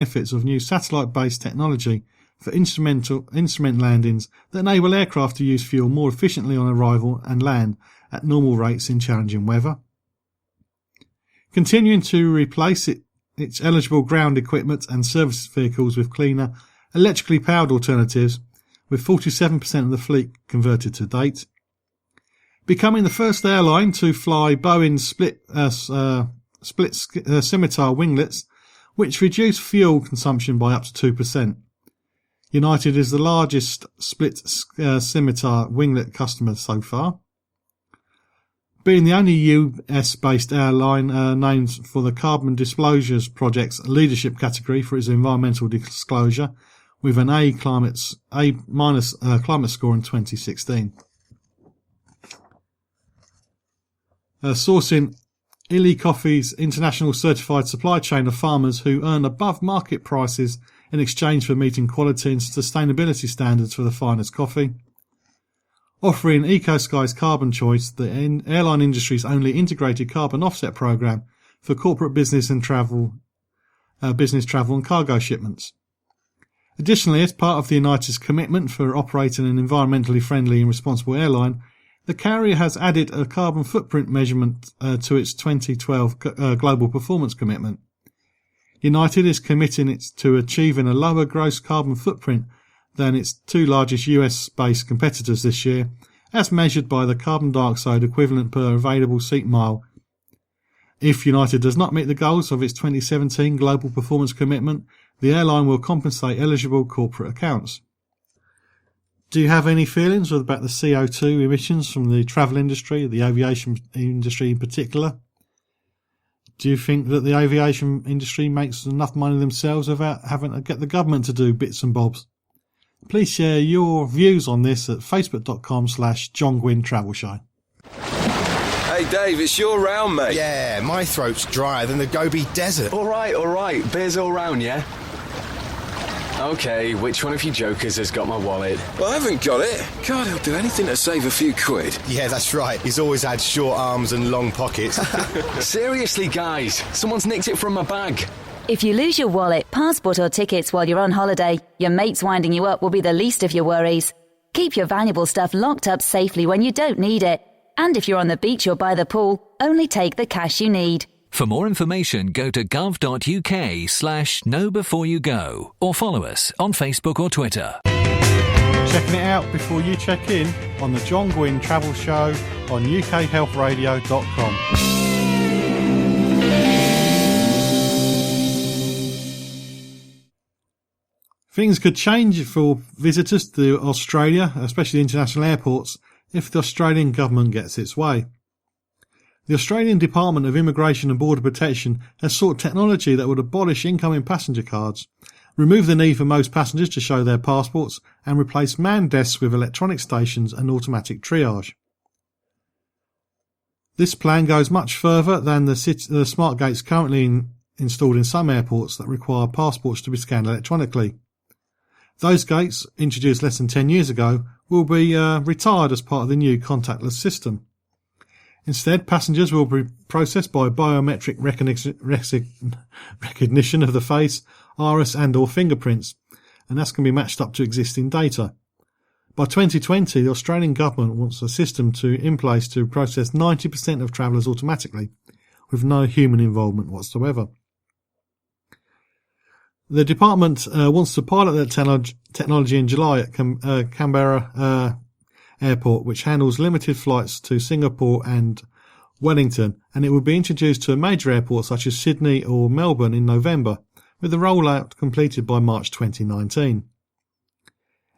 benefits of new satellite-based technology for instrument landings that enable aircraft to use fuel more efficiently on arrival and land at normal rates in challenging weather. Continuing to replace its eligible ground equipment and service vehicles with cleaner, electrically powered alternatives, with 47% of the fleet converted to date. Becoming the first airline to fly Boeing's split scimitar winglets, which reduce fuel consumption by up to 2%. United is the largest split scimitar winglet customer so far. Being the only US-based airline named for the Carbon Disclosures Project's leadership category for its environmental disclosure, with an A- climate score in 2016. Sourcing Illy Coffee's international certified supply chain of farmers who earn above market prices in exchange for meeting quality and sustainability standards for the finest coffee. Offering EcoSky's Carbon Choice, the airline industry's only integrated carbon offset program for corporate business travel and cargo shipments. Additionally, as part of the United's commitment for operating an environmentally friendly and responsible airline, the carrier has added a carbon footprint measurement to its 2012 global performance commitment. United is committing to achieving a lower gross carbon footprint than its two largest US-based competitors this year, as measured by the carbon dioxide equivalent per available seat mile. If United does not meet the goals of its 2017 global performance commitment, the airline will compensate eligible corporate accounts. Do you have any feelings about the CO2 emissions from the travel industry, the aviation industry in particular? Do you think that the aviation industry makes enough money themselves without having to get the government to do bits and bobs? Please share your views on this at facebook.com/John Guinn Travel Show. Hey Dave, it's your round, mate. Yeah, my throat's drier than the Gobi Desert. All right. Beers all round, yeah? Okay, which one of you jokers has got my wallet? Well, I haven't got it. God, he'll do anything to save a few quid. Yeah, that's right. He's always had short arms and long pockets. Seriously, guys, someone's nicked it from my bag. If you lose your wallet, passport or tickets while you're on holiday, your mates winding you up will be the least of your worries. Keep your valuable stuff locked up safely when you don't need it. And if you're on the beach or by the pool, only take the cash you need. For more information, go to gov.uk/knowbeforeyougo or follow us on Facebook or Twitter. Checking it out before you check in on the John Guinn Travel Show on ukhealthradio.com. Things could change for visitors to Australia, especially international airports, if the Australian government gets its way. The Australian Department of Immigration and Border Protection has sought technology that would abolish incoming passenger cards, remove the need for most passengers to show their passports, and replace manned desks with electronic stations and automatic triage. This plan goes much further than the smart gates currently installed in some airports that require passports to be scanned electronically. Those gates, introduced less than 10 years ago, will be retired as part of the new contactless system. Instead, passengers will be processed by biometric recognition of the face, iris and or fingerprints, and that's going to be matched up to existing data. By 2020, the Australian government wants a system in place to process 90% of travellers automatically, with no human involvement whatsoever. The department wants to pilot that technology in July at Canberra Airport, which handles limited flights to Singapore and Wellington, and it will be introduced to a major airport such as Sydney or Melbourne in November, with the rollout completed by March 2019.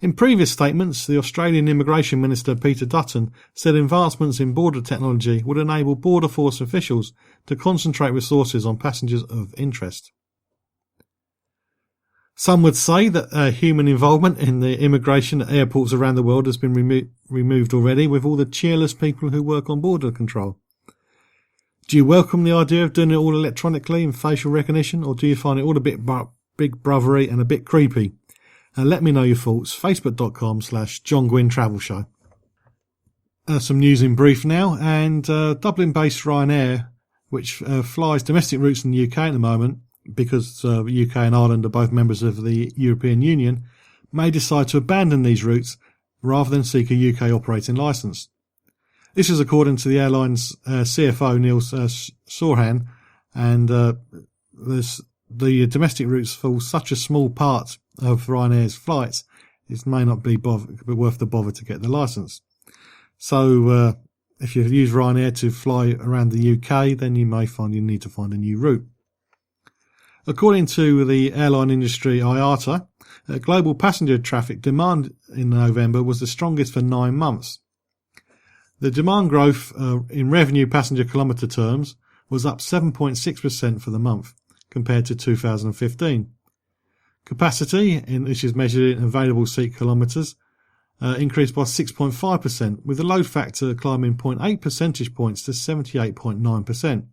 In previous statements, the Australian Immigration Minister Peter Dutton said advancements in border technology would enable Border Force officials to concentrate resources on passengers of interest. Some would say that human involvement in the immigration at airports around the world has been removed already with all the cheerless people who work on border control. Do you welcome the idea of doing it all electronically and facial recognition, or do you find it all a bit big brothery and a bit creepy? Let me know your thoughts. Facebook.com/John Guinn Travel Show. Some news in brief now, and Dublin-based Ryanair, which flies domestic routes in the UK at the moment, because UK and Ireland are both members of the European Union, may decide to abandon these routes rather than seek a UK operating licence. This is according to the airline's CFO, Neil Sorhan, and the domestic routes fall such a small part of Ryanair's flights, it may not be worth the bother to get the licence. So if you use Ryanair to fly around the UK, then you may find you need to find a new route. According to the airline industry IATA, global passenger traffic demand in November was the strongest for 9 months. The demand growth in revenue passenger kilometre terms was up 7.6% for the month compared to 2015. Capacity, which is measured in available seat kilometres, increased by 6.5%, with the load factor climbing 0.8 percentage points to 78.9%.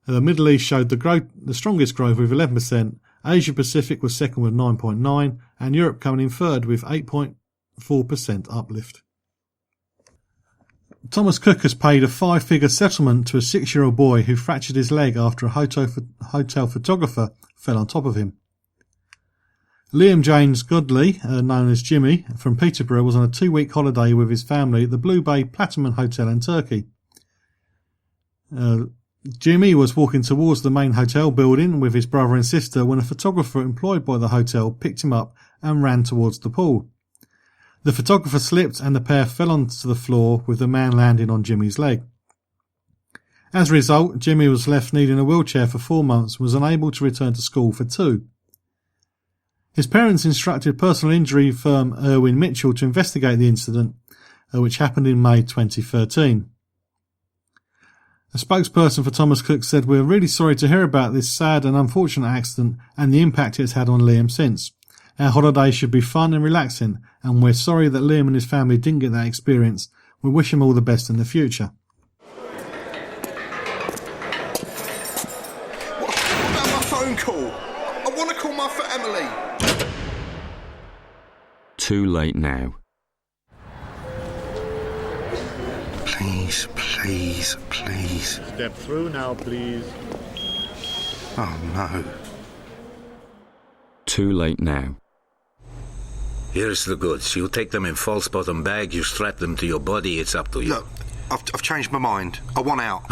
The Middle East showed the strongest growth with 11%, Asia Pacific was second with 9.9%, and Europe coming in third with 8.4% uplift. Thomas Cook has paid a 5-figure settlement to a 6-year-old boy who fractured his leg after a hotel photographer fell on top of him. Liam James Godley, known as Jimmy, from Peterborough, was on a 2-week holiday with his family at the Blue Bay Platinum Hotel in Turkey. Jimmy was walking towards the main hotel building with his brother and sister when a photographer employed by the hotel picked him up and ran towards the pool. The photographer slipped and the pair fell onto the floor with the man landing on Jimmy's leg. As a result, Jimmy was left needing a wheelchair for 4 months and was unable to return to school for 2. His parents instructed personal injury firm Irwin Mitchell to investigate the incident, which happened in May 2013. A spokesperson for Thomas Cook said, "We're really sorry to hear about this sad and unfortunate accident and the impact it's had on Liam since. Our holiday should be fun and relaxing, and we're sorry that Liam and his family didn't get that experience. We wish him all the best in the future." What about my phone call? I want to call my family. Too late now. Please, please, please. Step through now, please. Oh, no. Too late now. Here's the goods. You take them in false bottom bag, you strap them to your body, it's up to you. Look, I've changed my mind. I want out.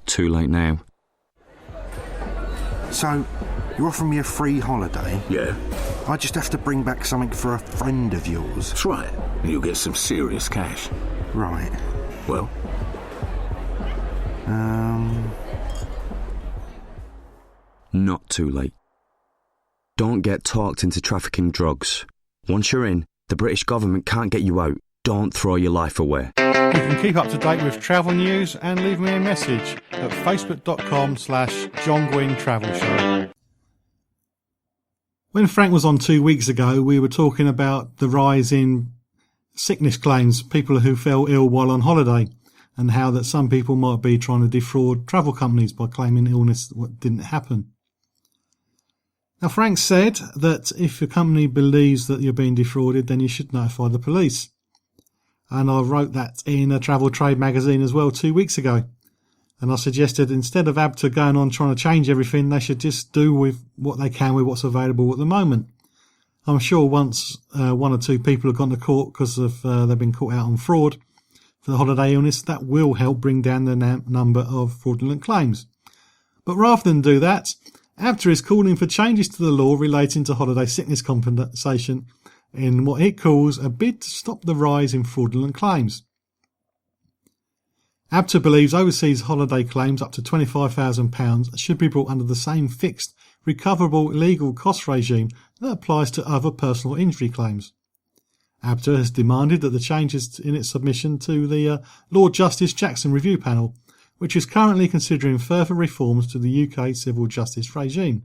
Too late now. So, you're offering me a free holiday? Yeah, I just have to bring back something for a friend of yours. that's right. You get some serious cash. Right. Well, Not too late. Don't get talked into trafficking drugs. Once you're in, the British government can't get you out. Don't throw your life away. You can keep up to date with travel news and leave me a message at facebook.com/John Guinn Travel Show. When Frank was on 2 weeks ago, we were talking about the rise in sickness claims, people who fell ill while on holiday, and how that some people might be trying to defraud travel companies by claiming illness that didn't happen. Now, Frank said that if your company believes that you're being defrauded, then you should notify the police. And I wrote that in a Travel Trade magazine as well 2 weeks ago. And I suggested instead of ABTA going on trying to change everything, they should just do with what they can with what's available at the moment. I'm sure once 1 or 2 people have gone to court because of they've been caught out on fraud for the holiday illness, that will help bring down the number of fraudulent claims. But rather than do that, ABTA is calling for changes to the law relating to holiday sickness compensation in what it calls a bid to stop the rise in fraudulent claims. ABTA believes overseas holiday claims up to £25,000 should be brought under the same fixed, recoverable legal cost regime that applies to other personal injury claims. ABTA has demanded that the changes in its submission to the Lord Justice Jackson Review Panel, which is currently considering further reforms to the UK civil justice regime.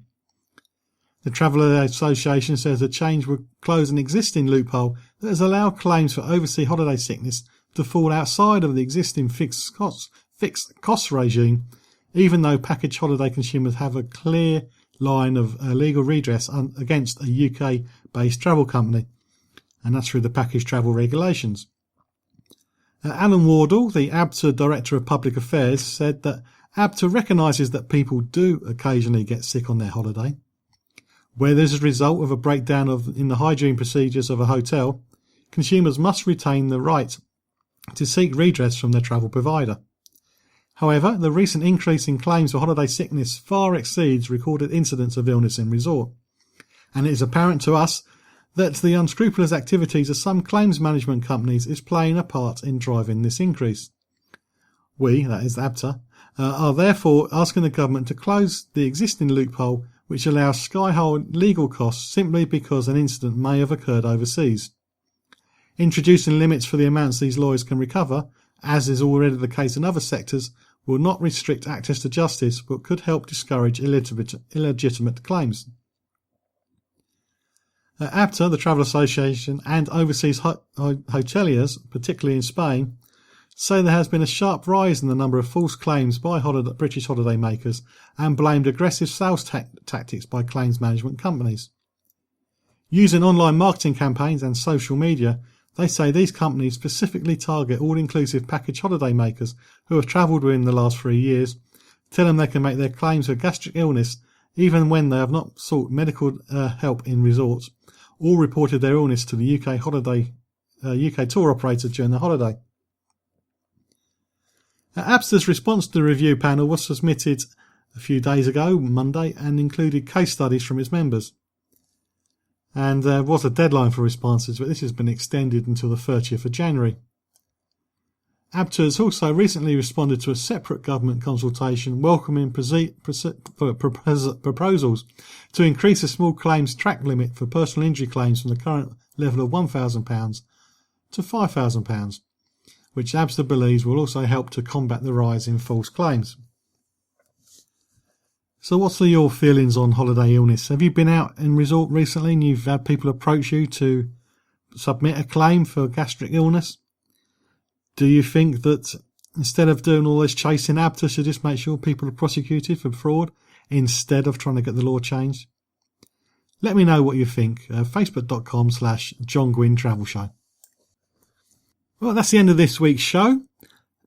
The Traveller Association says the change would close an existing loophole that has allowed claims for overseas holiday sickness to fall outside of the existing fixed cost regime, even though package holiday consumers have a clear line of legal redress against a UK-based travel company, and that's through the package travel regulations. Alan Wardle, the ABTA Director of Public Affairs, said that ABTA recognises that people do occasionally get sick on their holiday. Whether as a result of a breakdown in the hygiene procedures of a hotel, consumers must retain the right to seek redress from their travel provider. However, the recent increase in claims for holiday sickness far exceeds recorded incidents of illness in resort, and it is apparent to us that the unscrupulous activities of some claims management companies is playing a part in driving this increase. We, that is ABTA, are therefore asking the government to close the existing loophole which allows sky-high legal costs simply because an incident may have occurred overseas. Introducing limits for the amounts these lawyers can recover, as is already the case in other sectors, will not restrict access to justice but could help discourage illegitimate claims. ABTA, the Travel Association, and overseas hoteliers, particularly in Spain, say there has been a sharp rise in the number of false claims by British holiday makers and blamed aggressive sales tactics by claims management companies. Using online marketing campaigns and social media, they say these companies specifically target all-inclusive package holiday makers who have travelled within the last 3 years, tell them they can make their claims for gastric illness even when they have not sought medical help in resorts or reported their illness to the UK tour operator during the holiday. ABTA's response to the review panel was submitted a few days ago, Monday, and included case studies from its members. And there was a deadline for responses, but this has been extended until the 30th of January. ABTA has also recently responded to a separate government consultation welcoming proposals to increase the small claims track limit for personal injury claims from the current level of £1,000 to £5,000, which ABTA believes will also help to combat the rise in false claims. So what are your feelings on holiday illness? Have you been out in resort recently and you've had people approach you to submit a claim for gastric illness? Do you think that instead of doing all this chasing, ABTA should just make sure people are prosecuted for fraud instead of trying to get the law changed? Let me know what you think. Facebook.com/John Guinn Travel Show. Well, that's the end of this week's show.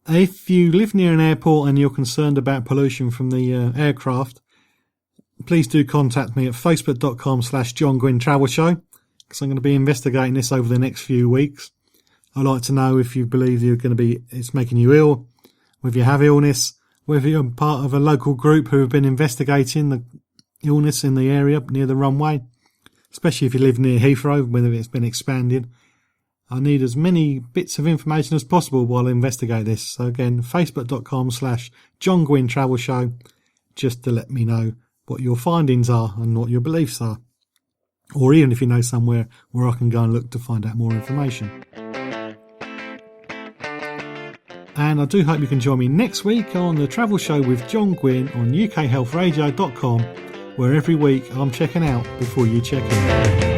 If you live near an airport and you're concerned about pollution from the aircraft, please do contact me at Facebook.com/John Guinn Travel Show, because I'm going to be investigating this over the next few weeks. I'd like to know if you believe it's making you ill, whether you have illness, whether you're part of a local group who have been investigating the illness in the area near the runway, especially if you live near Heathrow, whether it's been expanded. I need as many bits of information as possible while I investigate this. So again, Facebook.com/John Guinn Travel Show, just to let me know what your findings are and what your beliefs are. Or even if you know somewhere where I can go and look to find out more information. And I do hope you can join me next week on the Travel Show with John Guinn on UKHealthRadio.com, where every week I'm checking out before you check in.